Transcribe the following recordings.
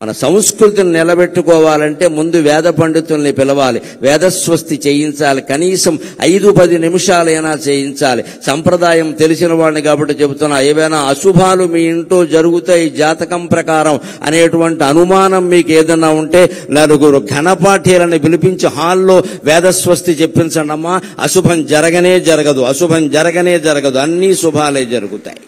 మన సంస్కృతిని నిలబెట్టుకోవాలంటే ముందు వేద పండితుల్ని పిలవాలి, వేదస్వస్తి చేయించాలి, కనీసం 5-10 నిమిషాలైనా చేయించాలి. సంప్రదాయం తెలిసిన వాడిని కాబట్టి చెబుతున్నా, ఏవైనా అశుభాలు మీ ఇంట్లో జరుగుతాయి జాతకం ప్రకారం అనేటువంటి అనుమానం మీకు ఏదన్నా ఉంటే 4 ఘనపాఠీలను పిలిపించి హాల్లో వేదస్వస్తి చెప్పించండి అమ్మా. అశుభం జరగనే జరగదు, అశుభం జరగనే జరగదు, అన్నీ శుభాలే జరుగుతాయి.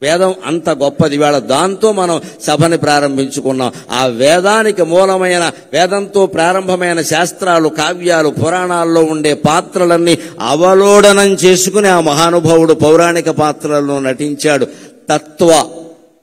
వేదం అంత గొప్పది. వేళ దాంతో మనం సభని ప్రారంభించుకున్నాం. ఆ వేదానికి మూలమైన, వేదంతో ప్రారంభమైన శాస్త్రాలు, కావ్యాలు, పురాణాల్లో ఉండే పాత్రలన్నీ అవలోడనం చేసుకుని ఆ మహానుభావుడు పౌరాణిక పాత్రలను నటించాడు.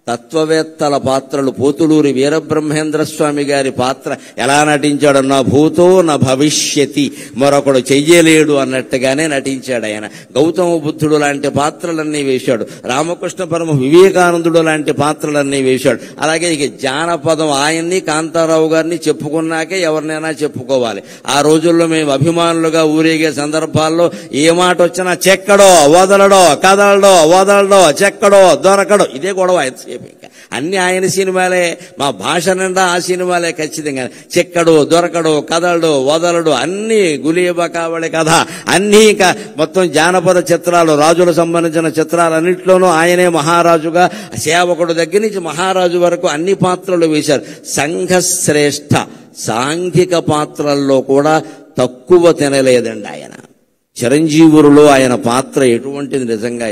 తత్వవేత్తల పాత్రలు, పోతులూరి వీరబ్రహ్మేంద్ర స్వామి గారి పాత్ర ఎలా నటించాడు? నా భూతో నా భవిష్యతి, మరొకడు చెయ్యలేడు అన్నట్టుగానే నటించాడు ఆయన. గౌతమ బుద్ధుడు లాంటి పాత్రలన్నీ వేశాడు. రామకృష్ణ పరమ వివేకానందుడు లాంటి పాత్రలన్నీ వేశాడు. అలాగే ఇక జానపదం ఆయన్ని, కాంతారావు గారిని చెప్పుకున్నాకే ఎవరినైనా చెప్పుకోవాలి. ఆ రోజుల్లో మేము అభిమానులుగా ఊరేగే సందర్భాల్లో ఏ మాట వచ్చినా చెక్కడో వదలడో, కదలడో వదలడో, చెక్కడో దొరకడో, ఇదే గొడవ. అన్ని ఆయన సినిమాలే, మా భాష నిండా ఆ సినిమాలే ఖచ్చితంగా. చెక్కడు, దొరకడు, కదలడు, వదలడు, అన్ని గులీబా కావళి కథ, అన్నీ ఇంకా మొత్తం జానపద చిత్రాలు, రాజులకు సంబంధించిన చిత్రాలన్నింటిలోనూ ఆయనే మహారాజుగా, సేవకుడు దగ్గర నుంచి మహారాజు వరకు అన్ని పాత్రలు వేశారు. సంఘశ్రేష్ఠ సాంఘిక పాత్రల్లో కూడా తక్కువ తినలేదండి ఆయన. చిరంజీవులలో ఆయన పాత్ర ఎటువంటిది నిజంగా,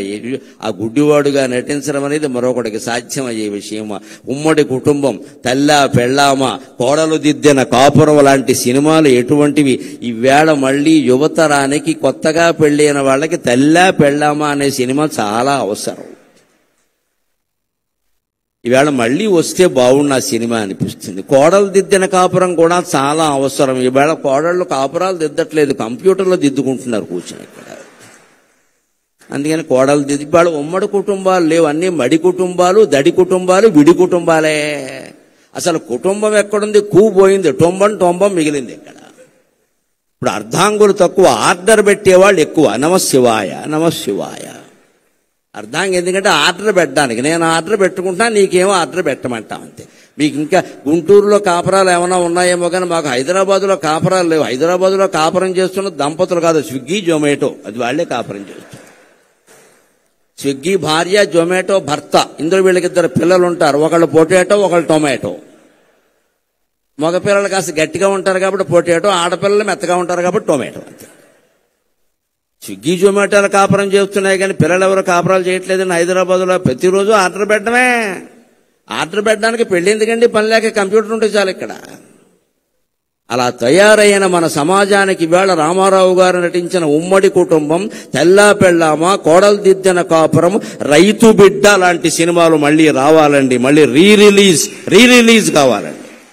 ఆ గుడ్డివాడుగా నటించడం అనేది మరొకటికి సాధ్యమయ్యే విషయమా? ఉమ్మడి కుటుంబం, తల్లా పెళ్ళామా, కోడలు దిద్దిన కాపురం లాంటి సినిమాలు ఎటువంటివి? ఈవేళ మళ్ళీ యువతరానికి, కొత్తగా పెళ్ళైన వాళ్ళకి తల్లా పెళ్ళామా అనే సినిమా చాలా అవసరం. ఈవేళ మళ్ళీ వస్తే బాగుండు ఆ సినిమా అనిపిస్తుంది. కోడలు దిద్దిన కాపురం కూడా చాలా అవసరం. ఈవేళ కోడళ్ళు కాపురాలు దిద్దట్లేదు, కంప్యూటర్లో దిద్దుకుంటున్నారు కూర్చొని ఇక్కడ. అందుకని కోడలు దిద్ది, ఇవాళ ఉమ్మడి కుటుంబాలు లేవు, అన్ని మడి కుటుంబాలు, దడి కుటుంబాలు, విడి కుటుంబాలే. అసలు కుటుంబం ఎక్కడుంది? పోయింది, టొంబం మిగిలింది ఇక్కడ. ఇప్పుడు అర్ధాంగులు తక్కువ, ఆర్డర్ పెట్టేవాళ్ళు ఎక్కువ. నమశివాయ నమశివాయ. అర్ధాంగం ఎందుకంటే ఆర్డర్ పెట్టడానికి, నేను ఆర్డర్ పెట్టుకుంటా, నీకేమో ఆర్డర్ పెట్టమంటా అంతే. మీకు ఇంకా గుంటూరులో కాపురాలు ఏమైనా ఉన్నాయేమో కానీ మాకు హైదరాబాద్లో కాపురాలు లేవు. హైదరాబాద్లో కాపురం చేస్తున్న దంపతులు కాదు, స్విగ్గీ జొమాటో, అది వాళ్లే కాపురం చేస్తారు. స్విగ్గీ భార్య, జొమాటో భర్త, ఇందులో వీళ్ళకి 2 పిల్లలు ఉంటారు. ఒకళ్ళు పొటాటో, ఒకళ్ళు టొమాటో. మగ పిల్లలు కాస్త గట్టిగా ఉంటారు కాబట్టి పొటాటో, ఆడపిల్లలు మెత్తగా ఉంటారు కాబట్టి టొమాటో అంతే. స్విగ్గీ జొమాటోలు కాపురం చేస్తున్నాయి కానీ పిల్లలు ఎవరు కాపురాలు చేయట్లేదని హైదరాబాద్లో ప్రతిరోజు ఆర్డర్ పెట్టడమే. ఆర్డర్ పెట్టడానికి పెళ్లి ఎందుకండి? పని లేక కంప్యూటర్ ఉంటే చాలు ఇక్కడ. అలా తయారైన మన సమాజానికి వేళ రామారావు గారు నటించిన ఉమ్మడి కుటుంబం, తెల్లా పెళ్ళామా, కోడలు దిద్దిన కాపురం, రైతు బిడ్డ లాంటి సినిమాలు మళ్ళీ రావాలండి. మళ్ళీ రీ రిలీజ్ కావాలండి.